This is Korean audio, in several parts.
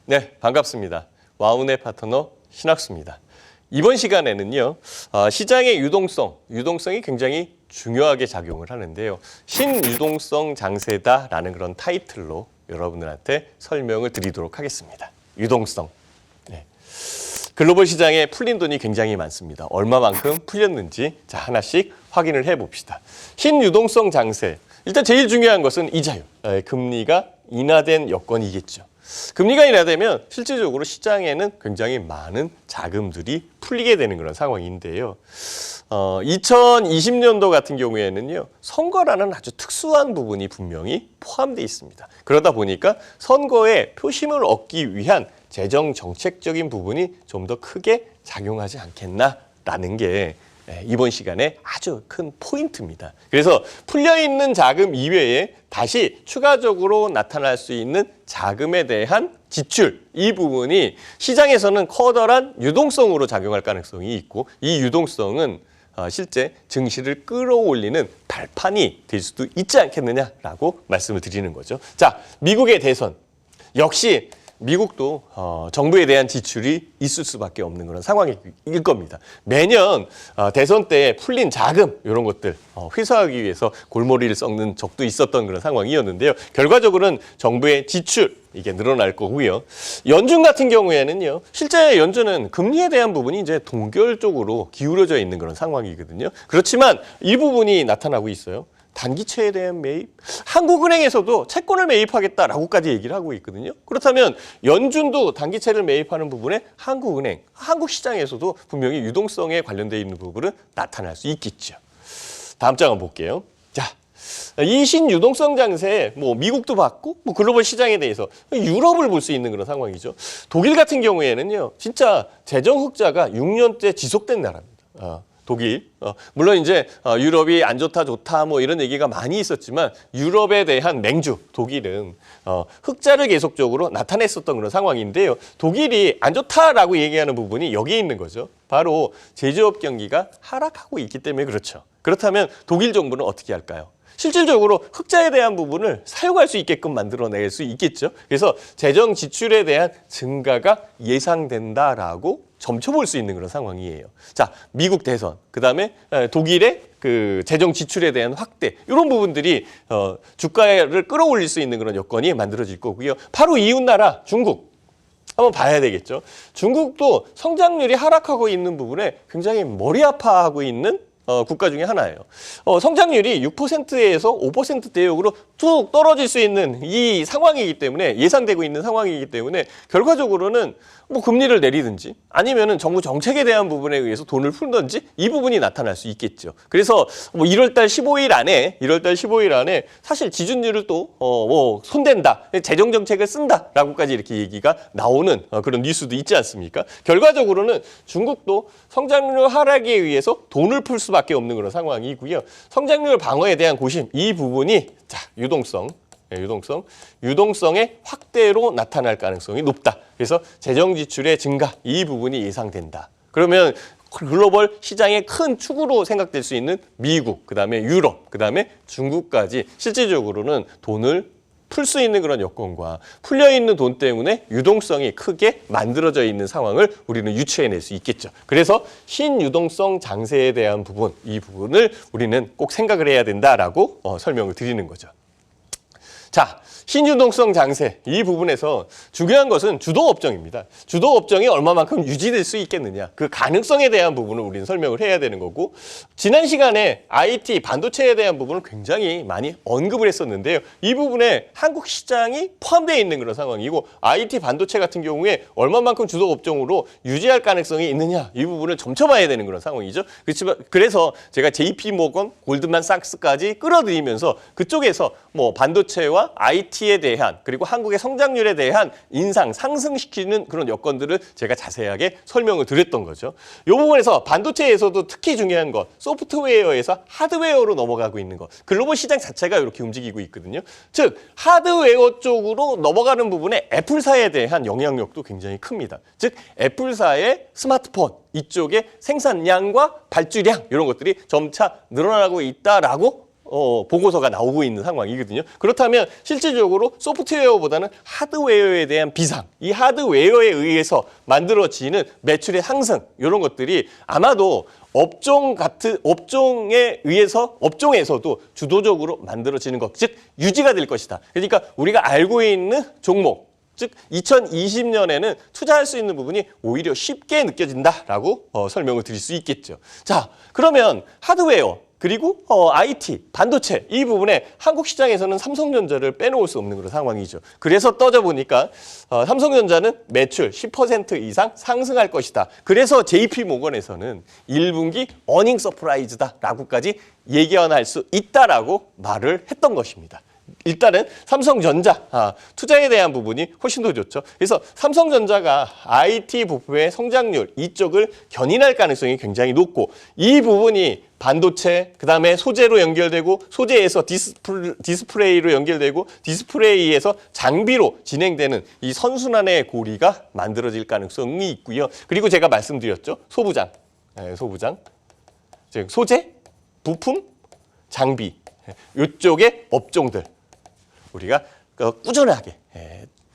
네, 반갑습니다. 와운의 파트너 신학수입니다. 이번 시간에는요, 시장의 유동성이 굉장히 중요하게 작용을 하는데요. 신유동성 장세다라는 그런 타이틀로 여러분들한테 설명을 드리도록 하겠습니다. 유동성. 네. 글로벌 시장에 풀린 돈이 굉장히 많습니다. 얼마만큼 풀렸는지 자 하나씩 확인을 해봅시다. 신유동성 장세. 일단 제일 중요한 것은 이자율. 금리가 인하된 여건이겠죠. 금리가 인하되면 실질적으로 시장에는 굉장히 많은 자금들이 풀리게 되는 그런 상황인데요. 2020년도 같은 경우에는요, 선거라는 아주 특수한 부분이 분명히 포함되어 있습니다. 그러다 보니까 선거에 표심을 얻기 위한 재정 정책적인 부분이 좀 더 크게 작용하지 않겠나라는 게 이번 시간에 아주 큰 포인트입니다. 그래서 풀려있는 자금 이외에 다시 추가적으로 나타날 수 있는 자금에 대한 지출, 이 부분이 시장에서는 커다란 유동성으로 작용할 가능성이 있고, 이 유동성은 실제 증시를 끌어올리는 발판이 될 수도 있지 않겠느냐라고 말씀을 드리는 거죠. 자, 미국의 대선. 역시 미국도 정부에 대한 지출이 있을 수밖에 없는 그런 상황일 겁니다. 매년 대선 때 풀린 자금 이런 것들 회수하기 위해서 골머리를 썩는 적도 있었던 그런 상황이었는데요. 결과적으로는 정부의 지출 이게 늘어날 거고요. 연준 같은 경우에는요, 실제 연준은 금리에 대한 부분이 이제 동결 쪽으로 기울어져 있는 그런 상황이거든요. 그렇지만 이 부분이 나타나고 있어요. 단기채에 대한 매입, 한국은행에서도 채권을 매입하겠다라고까지 얘기를 하고 있거든요. 그렇다면 연준도 단기채를 매입하는 부분에 한국은행, 한국 시장에서도 분명히 유동성에 관련되어 있는 부분은 나타날 수 있겠죠. 다음 장 한번 볼게요. 자, 이 신유동성 장세에 미국도 봤고 글로벌 시장에 대해서 유럽을 볼 수 있는 그런 상황이죠. 독일 같은 경우에는요, 진짜 재정 흑자가 6년째 지속된 나라입니다. 독일. 물론 이제 유럽이 안 좋다 좋다 이런 얘기가 많이 있었지만 유럽에 대한 맹주 독일은 흑자를 계속적으로 나타냈었던 그런 상황인데요. 독일이 안 좋다라고 얘기하는 부분이 여기에 있는 거죠. 바로 제조업 경기가 하락하고 있기 때문에 그렇죠. 그렇다면 독일 정부는 어떻게 할까요? 실질적으로 흑자에 대한 부분을 사용할 수 있게끔 만들어낼 수 있겠죠. 그래서 재정 지출에 대한 증가가 예상된다라고 점쳐볼 수 있는 그런 상황이에요. 자, 미국 대선, 그다음에 독일의 그 재정 지출에 대한 확대, 이런 부분들이 주가를 끌어올릴 수 있는 그런 여건이 만들어질 거고요. 바로 이웃 나라 중국. 한번 봐야 되겠죠. 중국도 성장률이 하락하고 있는 부분에 굉장히 머리 아파하고 있는 국가 중에 하나예요. 성장률이 6%에서 5%대역으로 뚝 떨어질 수 있는 이 상황이기 때문에, 예상되고 있는 상황이기 때문에 결과적으로는 금리를 내리든지 아니면은 정부 정책에 대한 부분에 의해서 돈을 풀든지 이 부분이 나타날 수 있겠죠. 그래서 1월달 15일 안에 사실 지준율을 또 손댄다, 재정 정책을 쓴다라고까지 이렇게 얘기가 나오는 그런 뉴스도 있지 않습니까? 결과적으로는 중국도 성장률 하락에 의해서 돈을 풀 수밖에 없는 그런 상황이고요. 성장률 방어에 대한 고심, 이 부분이 자, 유동성의 확대로 나타날 가능성이 높다. 그래서 재정 지출의 증가, 이 부분이 예상된다. 그러면 글로벌 시장의 큰 축으로 생각될 수 있는 미국, 그다음에 유럽, 그다음에 중국까지 실질적으로는 돈을 풀 수 있는 그런 여건과 풀려있는 돈 때문에 유동성이 크게 만들어져 있는 상황을 우리는 유추해낼 수 있겠죠. 그래서 신유동성 장세에 대한 부분, 이 부분을 우리는 꼭 생각을 해야 된다라고 설명을 드리는 거죠. 자, 신유동성 장세, 이 부분에서 중요한 것은 주도업종입니다. 주도업종이 얼마만큼 유지될 수 있겠느냐, 그 가능성에 대한 부분을 우리는 설명을 해야 되는 거고, 지난 시간에 IT, 반도체에 대한 부분을 굉장히 많이 언급을 했었는데요. 이 부분에 한국 시장이 포함되어 있는 그런 상황이고, IT, 반도체 같은 경우에 얼마만큼 주도업종으로 유지할 가능성이 있느냐, 이 부분을 점쳐봐야 되는 그런 상황이죠. 그렇지만 그래서 제가 JP모건, 골드만삭스까지 끌어들이면서 그쪽에서 반도체와 반도체와 IT에 대한 그리고 한국의 성장률에 대한 인상, 상승시키는 그런 여건들을 제가 자세하게 설명을 드렸던 거죠. 이 부분에서 반도체에서도 특히 중요한 것, 소프트웨어에서 하드웨어로 넘어가고 있는 것, 글로벌 시장 자체가 이렇게 움직이고 있거든요. 즉 하드웨어 쪽으로 넘어가는 부분에 애플사에 대한 영향력도 굉장히 큽니다. 즉 애플사의 스마트폰 이쪽의 생산량과 발주량 이런 것들이 점차 늘어나고 있다라고 보고서가 나오고 있는 상황이거든요. 그렇다면 실질적으로 소프트웨어보다는 하드웨어에 대한 비상, 이 하드웨어에 의해서 만들어지는 매출의 상승 이런 것들이 아마도 업종에 의해서 업종에서도 주도적으로 만들어지는 것, 즉 유지가 될 것이다. 그러니까 우리가 알고 있는 종목, 즉 2020년에는 투자할 수 있는 부분이 오히려 쉽게 느껴진다라고 설명을 드릴 수 있겠죠. 자, 그러면 하드웨어 그리고 IT, 반도체 이 부분에 한국 시장에서는 삼성전자를 빼놓을 수 없는 그런 상황이죠. 그래서 떠져보니까 삼성전자는 매출 10% 이상 상승할 것이다. 그래서 JP모건에서는 1분기 어닝 서프라이즈다라고까지 예견할 수 있다라고 말을 했던 것입니다. 일단은 삼성전자 투자에 대한 부분이 훨씬 더 좋죠. 그래서 삼성전자가 IT 부품의 성장률 이쪽을 견인할 가능성이 굉장히 높고 이 부분이 반도체, 그다음에 소재로 연결되고 소재에서 디스플레이로 연결되고 디스플레이에서 장비로 진행되는 이 선순환의 고리가 만들어질 가능성이 있고요. 그리고 제가 말씀드렸죠. 소부장, 즉 소재, 부품, 장비 이쪽의 업종들 우리가 꾸준하게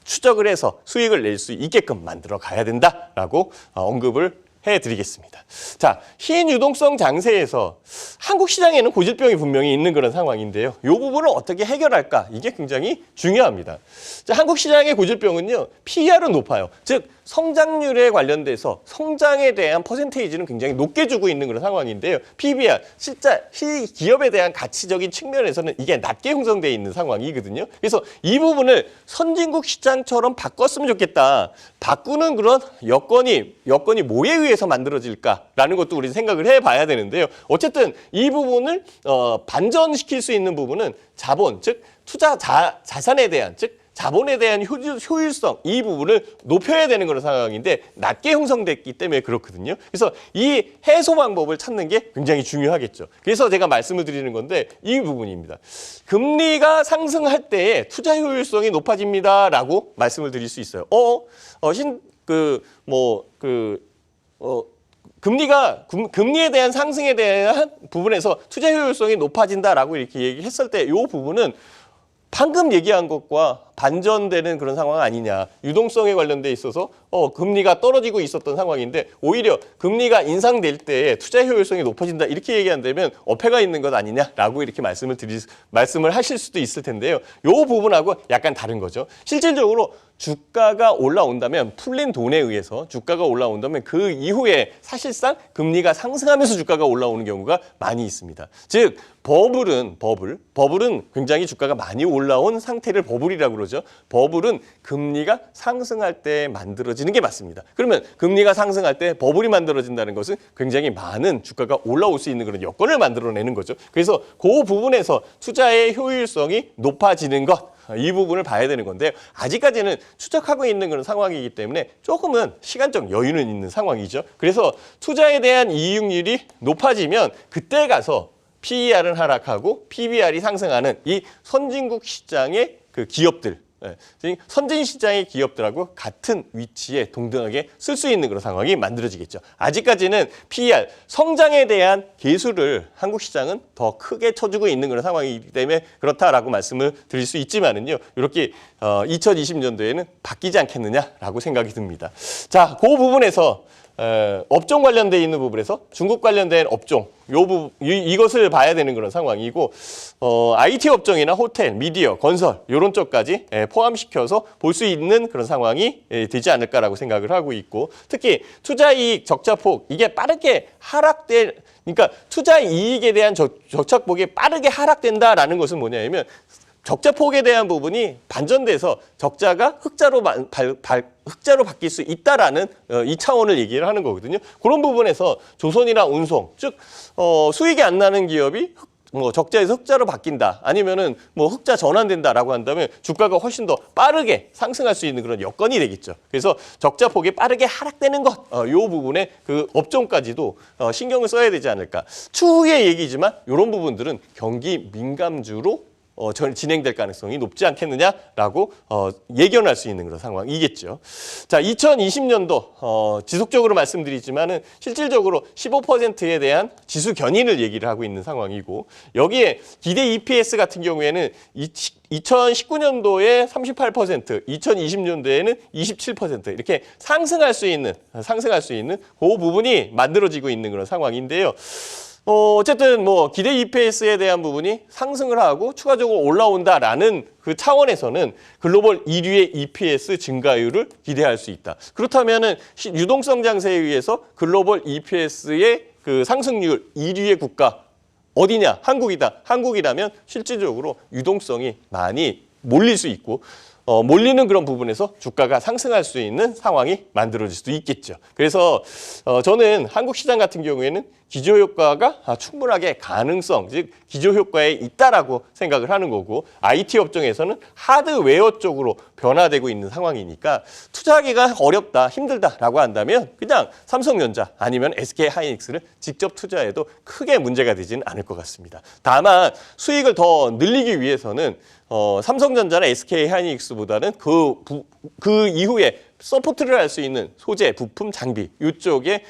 추적을 해서 수익을 낼 수 있게끔 만들어 가야 된다라고 언급을 해드리겠습니다. 자, 신유동성 장세에서 한국 시장에는 고질병이 분명히 있는 그런 상황인데요. 이 부분을 어떻게 해결할까? 이게 굉장히 중요합니다. 자, 한국 시장의 고질병은요, PER은 높아요. 즉 성장률에 관련돼서 성장에 대한 퍼센테이지는 굉장히 높게 주고 있는 그런 상황인데요. PBR, 실제 기업에 대한 가치적인 측면에서는 이게 낮게 형성되어 있는 상황이거든요. 그래서 이 부분을 선진국 시장처럼 바꿨으면 좋겠다. 바꾸는 그런 여건이 뭐에 의해서 만들어질까라는 것도 우리 생각을 해봐야 되는데요. 어쨌든 이 부분을 반전시킬 수 있는 부분은 자본, 즉 투자 자산에 대한, 즉 자본에 대한 효율성 이 부분을 높여야 되는 그런 상황인데 낮게 형성됐기 때문에 그렇거든요. 그래서 이 해소 방법을 찾는 게 굉장히 중요하겠죠. 그래서 제가 말씀을 드리는 건데 이 부분입니다. 금리가 상승할 때에 투자 효율성이 높아집니다라고 말씀을 드릴 수 있어요. 금리에 대한 상승에 대한 부분에서 투자 효율성이 높아진다라고 이렇게 얘기했을 때 이 부분은 방금 얘기한 것과 반전되는 그런 상황 아니냐. 유동성에 관련돼 있어서 금리가 떨어지고 있었던 상황인데 오히려 금리가 인상될 때에 투자 효율성이 높아진다 이렇게 얘기한다면 어폐가 있는 것 아니냐라고 이렇게 말씀을 하실 수도 있을 텐데요. 이 부분하고 약간 다른 거죠. 실질적으로 주가가 올라온다면 풀린 돈에 의해서 주가가 올라온다면 그 이후에 사실상 금리가 상승하면서 주가가 올라오는 경우가 많이 있습니다. 즉 버블은 굉장히 주가가 많이 올라온 상태를 버블이라고 그러죠. 버블은 금리가 상승할 때 만들어지는 게 맞습니다. 그러면 금리가 상승할 때 버블이 만들어진다는 것은 굉장히 많은 주가가 올라올 수 있는 그런 여건을 만들어내는 거죠. 그래서 그 부분에서 투자의 효율성이 높아지는 것, 이 부분을 봐야 되는 건데 아직까지는 추적하고 있는 그런 상황이기 때문에 조금은 시간적 여유는 있는 상황이죠. 그래서 투자에 대한 이익률이 높아지면 그때 가서 PER은 하락하고 PBR이 상승하는 이 선진국 시장의 그 기업들, 선진 시장의 기업들하고 같은 위치에 동등하게 쓸 수 있는 그런 상황이 만들어지겠죠. 아직까지는 PER, 성장에 대한 계수를 한국 시장은 더 크게 쳐주고 있는 그런 상황이기 때문에 그렇다라고 말씀을 드릴 수 있지만은요, 이렇게 2020년도에는 바뀌지 않겠느냐라고 생각이 듭니다. 자, 그 부분에서 업종 관련돼 있는 부분에서 중국 관련된 업종 이것을 봐야 되는 그런 상황이고 IT 업종이나 호텔, 미디어, 건설 이런 쪽까지 포함시켜서 볼 수 있는 그런 상황이 되지 않을까라고 생각을 하고 있고 특히 투자이익 적자폭 이게 빠르게 그러니까 투자이익에 대한 적자폭이 빠르게 하락된다라는 것은 뭐냐면 적자폭에 대한 부분이 반전돼서 적자가 흑자로 바뀔 수 있다라는 이 차원을 얘기를 하는 거거든요. 그런 부분에서 조선이나 운송, 즉 수익이 안 나는 기업이 뭐 적자에서 흑자로 바뀐다 아니면은 뭐 흑자 전환된다라고 한다면 주가가 훨씬 더 빠르게 상승할 수 있는 그런 여건이 되겠죠. 그래서 적자 폭이 빠르게 하락되는 것, 요 부분에 그 업종까지도 신경을 써야 되지 않을까. 추후의 얘기지만 이런 부분들은 경기 민감주로 진행될 가능성이 높지 않겠느냐라고 예견할 수 있는 그런 상황이겠죠. 자, 2020년도 지속적으로 말씀드리지만은 실질적으로 15%에 대한 지수 견인을 얘기를 하고 있는 상황이고 여기에 기대 EPS 같은 경우에는 2019년도에 38%, 2020년도에는 27% 이렇게 상승할 수 있는 그 부분이 만들어지고 있는 그런 상황인데요. 어쨌든 뭐 기대 EPS에 대한 부분이 상승을 하고 추가적으로 올라온다라는 그 차원에서는 글로벌 1위의 EPS 증가율을 기대할 수 있다. 그렇다면은 유동성 장세에 의해서 글로벌 EPS의 그 상승률 1위의 국가 어디냐? 한국이다. 한국이라면 실질적으로 유동성이 많이 몰릴 수 있고 몰리는 그런 부분에서 주가가 상승할 수 있는 상황이 만들어질 수도 있겠죠. 그래서 저는 한국 시장 같은 경우에는 기저효과가 충분하게 가능성, 즉 기저효과에 있다라고 생각을 하는 거고 IT 업종에서는 하드웨어 쪽으로 변화되고 있는 상황이니까 투자하기가 어렵다, 힘들다라고 한다면 그냥 삼성전자 아니면 SK하이닉스를 직접 투자해도 크게 문제가 되지는 않을 것 같습니다. 다만 수익을 더 늘리기 위해서는 삼성전자나 SK하이닉스보다는 그 이후에 서포트를 할 수 있는 소재, 부품, 장비 이쪽에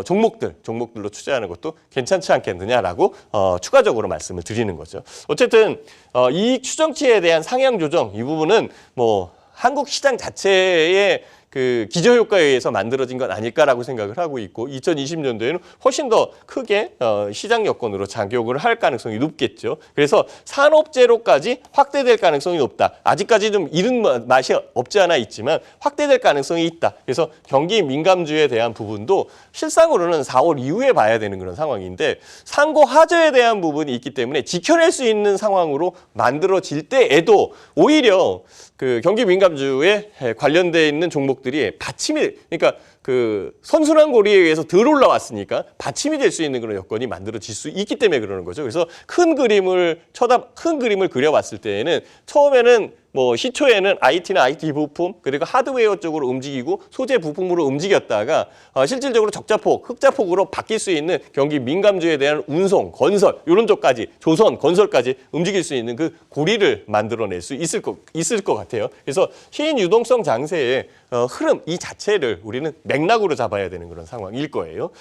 종목들로 투자하는 것도 괜찮지 않겠느냐라고 추가적으로 말씀을 드리는 거죠. 어쨌든 이익 추정치에 대한 상향 조정 이 부분은 뭐 한국 시장 자체의 그 기저효과에 의해서 만들어진 건 아닐까라고 생각을 하고 있고 2020년도에는 훨씬 더 크게 시장 여건으로 작용을 할 가능성이 높겠죠. 그래서 산업재로까지 확대될 가능성이 높다. 아직까지 좀 이른 맛이 없지 않아 있지만 확대될 가능성이 있다. 그래서 경기 민감주에 대한 부분도 실상으로는 4월 이후에 봐야 되는 그런 상황인데 상고 하저에 대한 부분이 있기 때문에 지켜낼 수 있는 상황으로 만들어질 때에도 오히려 그 경기 민감주에 관련돼 있는 종목들이 받침이 그러니까 그 선순환 고리에 의해서 덜 올라왔으니까 받침이 될 수 있는 그런 여건이 만들어질 수 있기 때문에 그러는 거죠. 그래서 큰 그림을 그려봤을 때에는 처음에는 뭐 시초에는 IT나 IT 부품 그리고 하드웨어 쪽으로 움직이고 소재 부품으로 움직였다가 실질적으로 적자폭, 흑자폭으로 바뀔 수 있는 경기 민감주에 대한 운송, 건설 이런 쪽까지 조선, 건설까지 움직일 수 있는 그 고리를 만들어낼 수 있을 것 같아요. 그래서 신유동성 장세의 흐름 이 자체를 우리는 맥락으로 잡아야 되는 그런 상황일 거예요.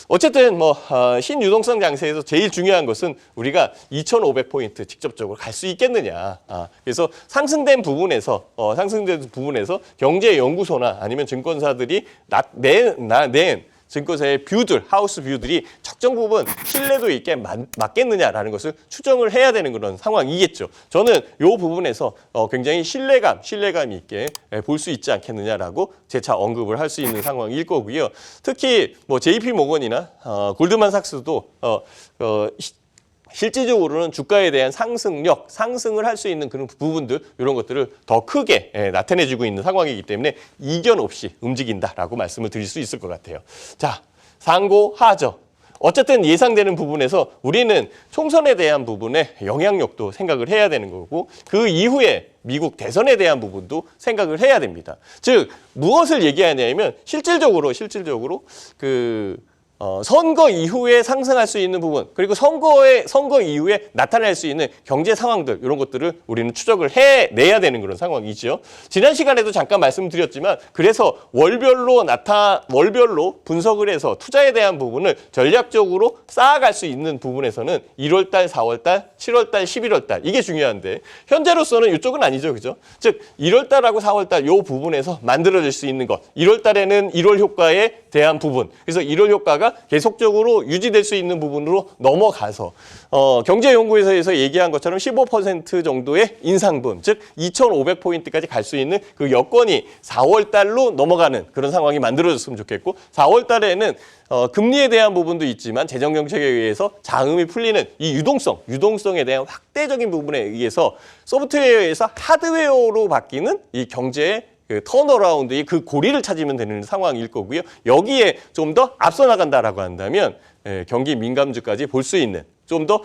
어쨌든 뭐 신유동성 장세에서 제일 중요한 것은 우리가 2,500포인트 직접적으로 갈 수 있겠느냐. 그래서 상승된 부분에서 경제연구소나 아니면 증권사들이 낸 증권사의 뷰들, 하우스 뷰들이 적정 부분 신뢰도 있게 맞겠느냐라는 것을 추정을 해야 되는 그런 상황이겠죠. 저는 이 부분에서 굉장히 신뢰감 있게 볼 수 있지 않겠느냐라고 재차 언급을 할 수 있는 상황일 거고요. 특히 뭐 JP 모건이나 골드만삭스도 실질적으로는 주가에 대한 상승을 할 수 있는 그런 부분들 이런 것들을 더 크게 나타내주고 있는 상황이기 때문에 이견 없이 움직인다라고 말씀을 드릴 수 있을 것 같아요. 자, 상고 하저. 어쨌든 예상되는 부분에서 우리는 총선에 대한 부분에 영향력도 생각을 해야 되는 거고 그 이후에 미국 대선에 대한 부분도 생각을 해야 됩니다. 즉 무엇을 얘기하냐면 실질적으로 선거 이후에 상승할 수 있는 부분 그리고 선거 이후에 나타날 수 있는 경제 상황들 이런 것들을 우리는 추적을 해내야 되는 그런 상황이죠. 지난 시간에도 잠깐 말씀드렸지만 그래서 월별로 분석을 해서 투자에 대한 부분을 전략적으로 쌓아갈 수 있는 부분에서는 1월달, 4월달, 7월달, 11월달 이게 중요한데 현재로서는 이쪽은 아니죠. 그죠? 즉 1월달하고 4월달 이 부분에서 만들어질 수 있는 것 1월달에는 1월 효과에 대한 부분 그래서 1월 효과가 계속적으로 유지될 수 있는 부분으로 넘어가서 경제연구소에서 얘기한 것처럼 15% 정도의 인상분, 즉 2,500포인트까지 갈 수 있는 그 여건이 4월 달로 넘어가는 그런 상황이 만들어졌으면 좋겠고 4월 달에는 금리에 대한 부분도 있지만 재정정책에 의해서 자금이 풀리는 이 유동성에 대한 확대적인 부분에 의해서 소프트웨어에서 하드웨어로 바뀌는 이 경제의 그 턴어라운드의 그 고리를 찾으면 되는 상황일 거고요. 여기에 좀 더 앞서 나간다라고 한다면 경기 민감주까지 볼 수 있는 좀 더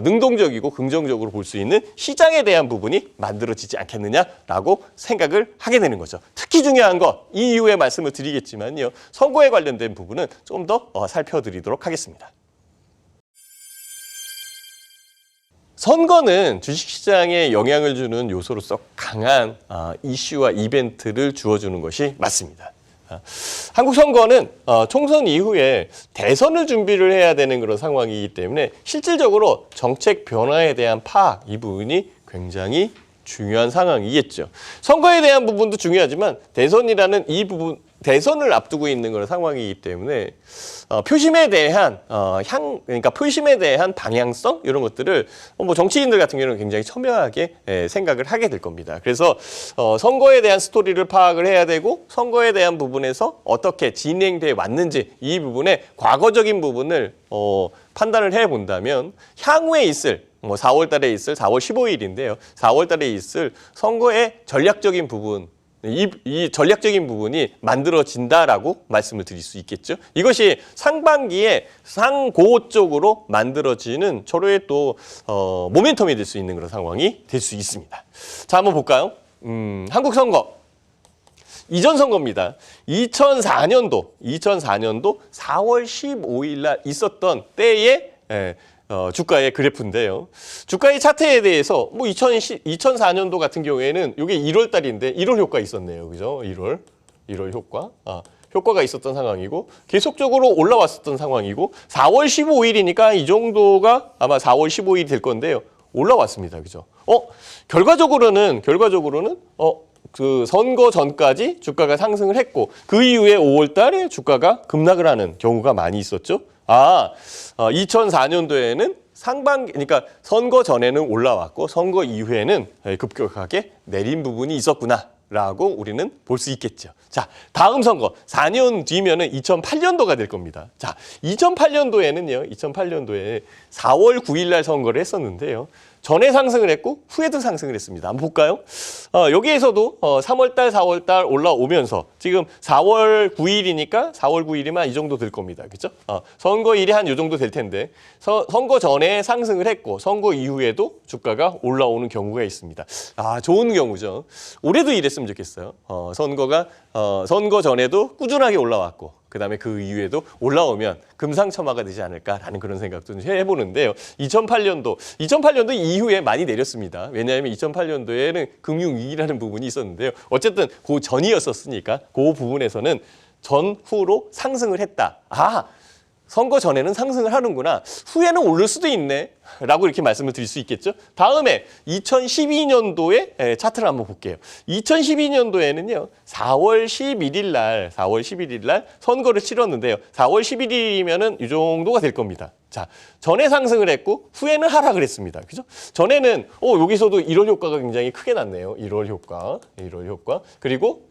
능동적이고 긍정적으로 볼 수 있는 시장에 대한 부분이 만들어지지 않겠느냐라고 생각을 하게 되는 거죠. 특히 중요한 것, 이 이후에 말씀을 드리겠지만요. 선거에 관련된 부분은 좀 더 살펴드리도록 하겠습니다. 선거는 주식시장에 영향을 주는 요소로서 강한 이슈와 이벤트를 주어주는 것이 맞습니다. 한국 선거는 총선 이후에 대선을 준비를 해야 되는 그런 상황이기 때문에 실질적으로 정책 변화에 대한 파악, 이 부분이 굉장히 중요한 상황이겠죠. 선거에 대한 부분도 중요하지만 대선이라는 이 부분, 대선을 앞두고 있는 그런 상황이기 때문에 표심에 대한 그러니까 표심에 대한 방향성 이런 것들을 뭐 정치인들 같은 경우는 굉장히 첨예하게 생각을 하게 될 겁니다. 그래서 선거에 대한 스토리를 파악을 해야 되고 선거에 대한 부분에서 어떻게 진행돼 왔는지 이 부분의 과거적인 부분을 판단을 해 본다면 향후에 있을 4월 달에 있을 4월 15일인데요. 4월 달에 있을 선거의 전략적인 부분 이 전략적인 부분이 만들어진다라고 말씀을 드릴 수 있겠죠. 이것이 상반기에 상고 쪽으로 만들어지는 초로의 또 모멘텀이 될 수 있는 그런 상황이 될 수 있습니다. 자, 한번 볼까요? 한국 선거. 이전 선거입니다. 2004년도 4월 15일 날 있었던 때에 주가의 그래프인데요. 주가의 차트에 대해서 뭐 2004년도 같은 경우에는 이게 1월 달인데 1월 효과 있었네요. 그죠? 1월 효과. 효과가 있었던 상황이고 계속적으로 올라왔었던 상황이고 4월 15일이니까 이 정도가 아마 4월 15일이 될 건데요. 올라왔습니다. 그죠? 결과적으로는 그 선거 전까지 주가가 상승을 했고 그 이후에 5월 달에 주가가 급락을 하는 경우가 많이 있었죠. 2004년도에는 그러니까 선거 전에는 올라왔고 선거 이후에는 급격하게 내린 부분이 있었구나라고 우리는 볼 수 있겠죠. 자, 다음 선거 4년 뒤면은 2008년도가 될 겁니다. 자, 2008년도에 4월 9일 날 선거를 했었는데요. 전에 상승을 했고 후에도 상승을 했습니다. 한번 볼까요? 여기에서도 3월달, 4월달 올라오면서 지금 4월 9일이니까 4월 9일이면 이 정도 될 겁니다. 그렇죠? 선거일이 한 이 정도 될 텐데 선거 전에 상승을 했고 선거 이후에도 주가가 올라오는 경우가 있습니다. 좋은 경우죠. 올해도 이랬으면 좋겠어요. 선거 전에도 꾸준하게 올라왔고 그다음에 그 이후에도 올라오면 금상첨화가 되지 않을까라는 그런 생각도 해보는데요. 2008년도 이후에 많이 내렸습니다. 왜냐하면 2008년도에는 금융위기라는 부분이 있었는데요. 어쨌든 그 전이었었으니까 그 부분에서는 전후로 상승을 했다. 선거 전에는 상승을 하는구나. 후에는 오를 수도 있네. 라고 이렇게 말씀을 드릴 수 있겠죠. 다음에 2012년도에 차트를 한번 볼게요. 2012년도에는요. 4월 11일 날 선거를 치렀는데요. 4월 11일이면은 이 정도가 될 겁니다. 자, 전에 상승을 했고 후에는 하락을 했습니다. 그죠? 전에는 여기서도 1월 효과가 굉장히 크게 났네요. 1월 효과. 그리고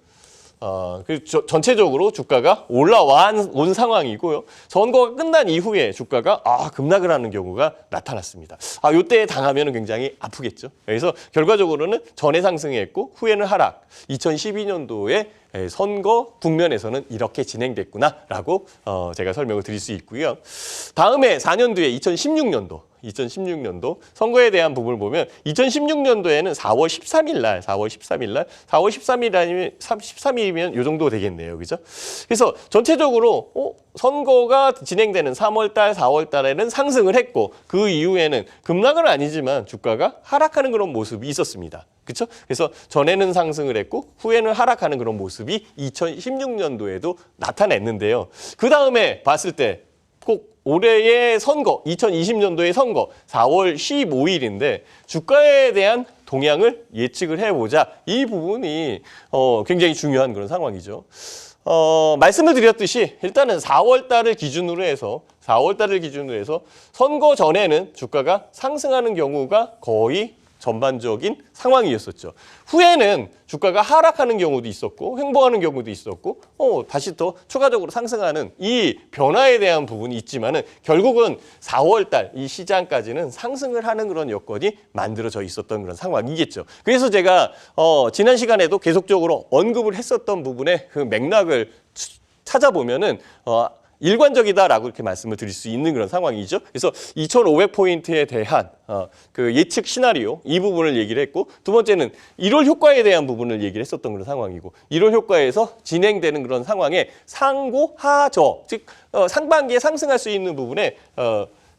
전체적으로 주가가 올라온 상황이고요. 선거가 끝난 이후에 주가가 급락을 하는 경우가 나타났습니다. 이때 당하면 굉장히 아프겠죠. 그래서 결과적으로는 전에 상승했고 후에는 하락. 2012년도에 선거 국면에서는 이렇게 진행됐구나라고 제가 설명을 드릴 수 있고요. 다음에 4년 뒤에 2016년도 선거에 대한 부분을 보면 2016년도에는 4월 13일이면 이 정도 되겠네요. 그죠? 그래서 전체적으로 선거가 진행되는 3월 달, 4월 달에는 상승을 했고 그 이후에는 급락은 아니지만 주가가 하락하는 그런 모습이 있었습니다. 그렇죠? 그래서 전에는 상승을 했고 후에는 하락하는 그런 모습이 2016년도에도 나타냈는데요. 그 다음에 봤을 때 꼭 올해의 선거, 2020년도의 선거 4월 15일인데 주가에 대한 동향을 예측을 해보자. 이 부분이 굉장히 중요한 그런 상황이죠. 말씀을 드렸듯이 일단은 4월 달을 기준으로 해서 선거 전에는 주가가 상승하는 경우가 거의 전반적인 상황이었었죠. 후에는 주가가 하락하는 경우도 있었고 횡보하는 경우도 있었고 다시 더 추가적으로 상승하는 이 변화에 대한 부분이 있지만은 결국은 4월 달 이 시장까지는 상승을 하는 그런 여건이 만들어져 있었던 그런 상황이겠죠. 그래서 제가 지난 시간에도 계속적으로 언급을 했었던 부분의 그 맥락을 찾아보면은 일관적이다라고 이렇게 말씀을 드릴 수 있는 그런 상황이죠. 그래서 2,500포인트에 대한 그 예측 시나리오 이 부분을 얘기를 했고, 두 번째는 1월 효과에 대한 부분을 얘기를 했었던 그런 상황이고, 1월 효과에서 진행되는 그런 상황에 상고 하저, 즉 상반기에 상승할 수 있는 부분에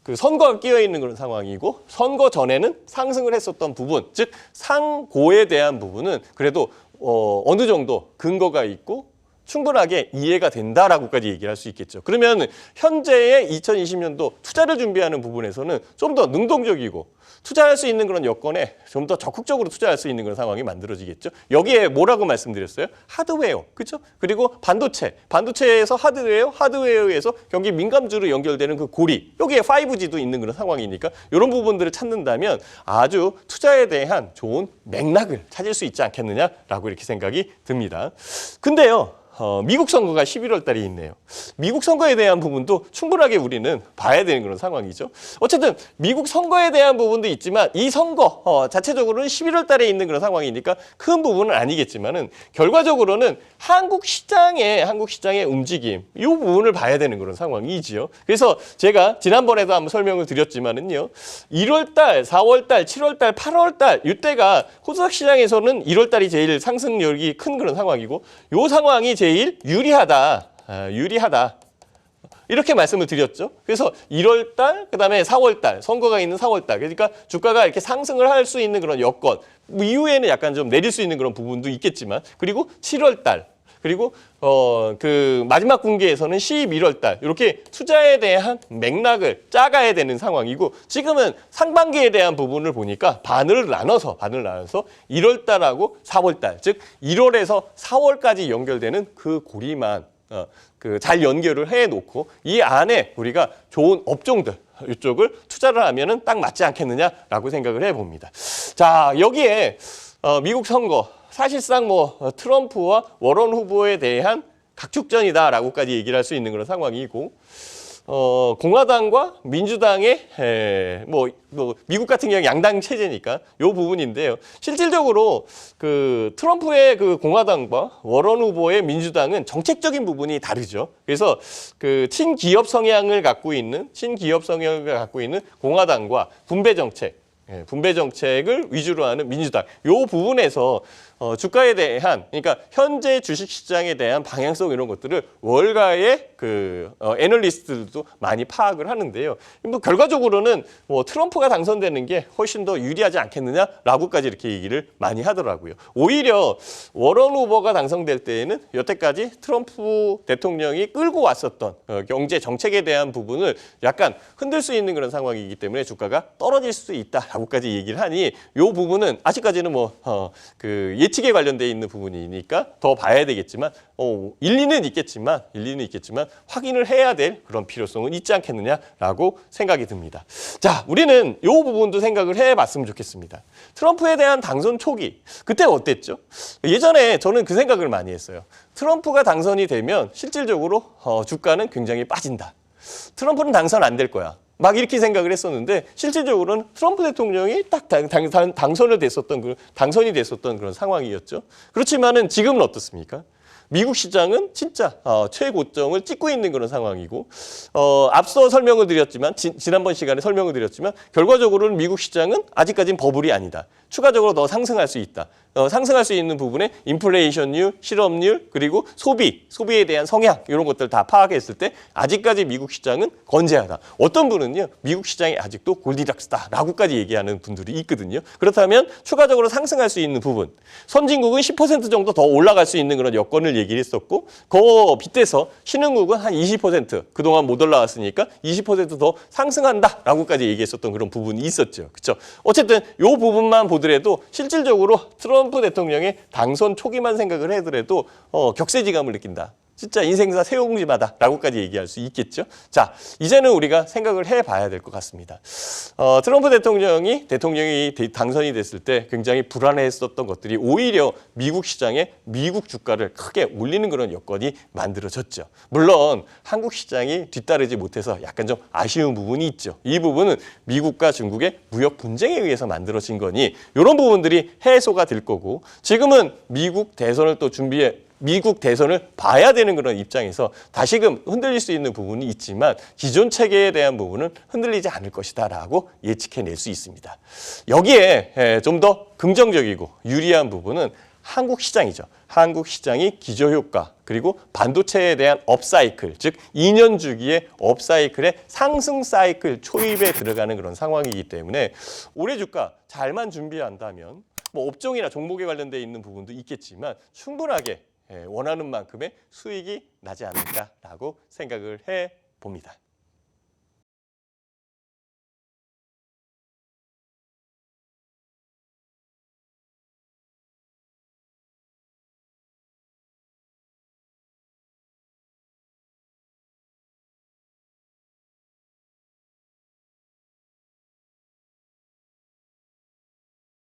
그 선거가 끼어 있는 그런 상황이고, 선거 전에는 상승을 했었던 부분, 즉 상고에 대한 부분은 그래도 어느 정도 근거가 있고 충분하게 이해가 된다라고까지 얘기를 할 수 있겠죠. 그러면 현재의 2020년도 투자를 준비하는 부분에서는 좀 더 능동적이고 투자할 수 있는 그런 여건에 좀 더 적극적으로 투자할 수 있는 그런 상황이 만들어지겠죠. 여기에 뭐라고 말씀드렸어요? 하드웨어, 그렇죠? 그리고 반도체, 반도체에서 하드웨어, 하드웨어에서 경기 민감주로 연결되는 그 고리, 여기에 5G도 있는 그런 상황이니까 이런 부분들을 찾는다면 아주 투자에 대한 좋은 맥락을 찾을 수 있지 않겠느냐라고 이렇게 생각이 듭니다. 근데요, 미국 선거가 11월 달에 있네요. 미국 선거에 대한 부분도 충분하게 우리는 봐야 되는 그런 상황이죠. 어쨌든 미국 선거에 대한 부분도 있지만 이 선거 자체적으로는 11월 달에 있는 그런 상황이니까 큰 부분은 아니겠지만은 결과적으로는 한국 시장의 움직임 이 부분을 봐야 되는 그런 상황이지요. 그래서 제가 지난번에도 한번 설명을 드렸지만은요. 1월 달, 4월 달, 7월 달, 8월 달 이때가 코스닥 시장에서는 1월 달이 제일 상승력이 큰 그런 상황이고 이 상황이 제일 유리하다. 이렇게 말씀을 드렸죠. 그래서 1월 달, 그다음에 4월 달, 선거가 있는 4월 달. 그러니까 주가가 이렇게 상승을 할 수 있는 그런 여건. 이후에는 약간 좀 내릴 수 있는 그런 부분도 있겠지만, 그리고 7월 달. 그리고 그 마지막 분기에서는 11월 달 이렇게 투자에 대한 맥락을 짜가야 되는 상황이고, 지금은 상반기에 대한 부분을 보니까 반을 나눠서 1월 달하고 4월 달, 즉 1월에서 4월까지 연결되는 그 고리만 그 잘 연결을 해 놓고 이 안에 우리가 좋은 업종들 이쪽을 투자를 하면은 딱 맞지 않겠느냐라고 생각을 해 봅니다. 자, 여기에 미국 선거 사실상 뭐 트럼프와 워런 후보에 대한 각축전이다라고까지 얘기를 할 수 있는 그런 상황이고, 공화당과 민주당의 뭐 미국 같은 경우 양당 체제니까 요 부분인데요. 실질적으로 그 트럼프의 그 공화당과 워런 후보의 민주당은 정책적인 부분이 다르죠. 그래서 그 친기업 성향을 갖고 있는 공화당과 분배 정책을 위주로 하는 민주당 요 부분에서 주가에 대한, 그러니까 현재 주식시장에 대한 방향성 이런 것들을 월가의 그 애널리스트들도 많이 파악을 하는데요. 뭐 결과적으로는 뭐 트럼프가 당선되는 게 훨씬 더 유리하지 않겠느냐라고까지 이렇게 얘기를 많이 하더라고요. 오히려 워런 후보가 당선될 때에는 여태까지 트럼프 대통령이 끌고 왔었던 경제 정책에 대한 부분을 약간 흔들 수 있는 그런 상황이기 때문에 주가가 떨어질 수 있다라고까지 얘기를 하니, 요 부분은 아직까지는 그 예측에 관련돼 있는 부분이니까 더 봐야 되겠지만 일리는 있겠지만 확인을 해야 될 그런 필요성은 있지 않겠느냐라고 생각이 듭니다. 자, 우리는 이 부분도 생각을 해봤으면 좋겠습니다. 트럼프에 대한 당선 초기 그때 어땠죠? 예전에 저는 그 생각을 많이 했어요. 트럼프가 당선이 되면 실질적으로 주가는 굉장히 빠진다. 트럼프는 당선 안 될 거야. 막 이렇게 생각을 했었는데 실질적으로는 트럼프 대통령이 딱 당선이 됐었던 그런 상황이었죠. 그렇지만은 지금은 어떻습니까? 미국 시장은 진짜 최고점을 찍고 있는 그런 상황이고, 앞서 설명을 드렸지만 지난번 시간에 설명을 드렸지만 결과적으로는 미국 시장은 아직까지는 버블이 아니다. 추가적으로 더 상승할 수 있다. 상승할 수 있는 부분에 인플레이션율, 실업률, 그리고 소비에 대한 성향 이런 것들 다 파악했을 때 아직까지 미국 시장은 건재하다. 어떤 분은요, 미국 시장이 아직도 골디락스다라고까지 얘기하는 분들이 있거든요. 그렇다면 추가적으로 상승할 수 있는 부분, 선진국은 10% 정도 더 올라갈 수 있는 그런 여건을 얘기를 했었고, 그 빗대서 신흥국은 한 20% 그동안 못 올라왔으니까 20% 더 상승한다라고까지 얘기했었던 그런 부분이 있었죠. 그렇죠? 어쨌든 이 부분만 보더라도 실질적으로 트럼프 대통령의 당선 초기만 생각을 하더라도 격세지감을 느낀다. 진짜 인생사 새옹지마다라고까지 얘기할 수 있겠죠. 자, 이제는 우리가 생각을 해봐야 될 것 같습니다. 트럼프 대통령이 당선이 됐을 때 굉장히 불안해했었던 것들이 오히려 미국 시장에 미국 주가를 크게 올리는 그런 여건이 만들어졌죠. 물론 한국 시장이 뒤따르지 못해서 약간 좀 아쉬운 부분이 있죠. 이 부분은 미국과 중국의 무역 분쟁에 의해서 만들어진 거니 이런 부분들이 해소가 될 거고, 지금은 미국 대선을 또 미국 대선을 봐야 되는 그런 입장에서 다시금 흔들릴 수 있는 부분이 있지만 기존 체계에 대한 부분은 흔들리지 않을 것이다라고 예측해낼 수 있습니다. 여기에 좀 더 긍정적이고 유리한 부분은 한국 시장이죠. 한국 시장이 기저효과 그리고 반도체에 대한 업사이클, 즉 2년 주기의 업사이클의 상승 사이클 초입에 들어가는 그런 상황이기 때문에 올해 주가 잘만 준비한다면 뭐 업종이나 종목에 관련돼 있는 부분도 있겠지만 충분하게 원하는 만큼의 수익이 나지 않을까라고 생각을 해 봅니다.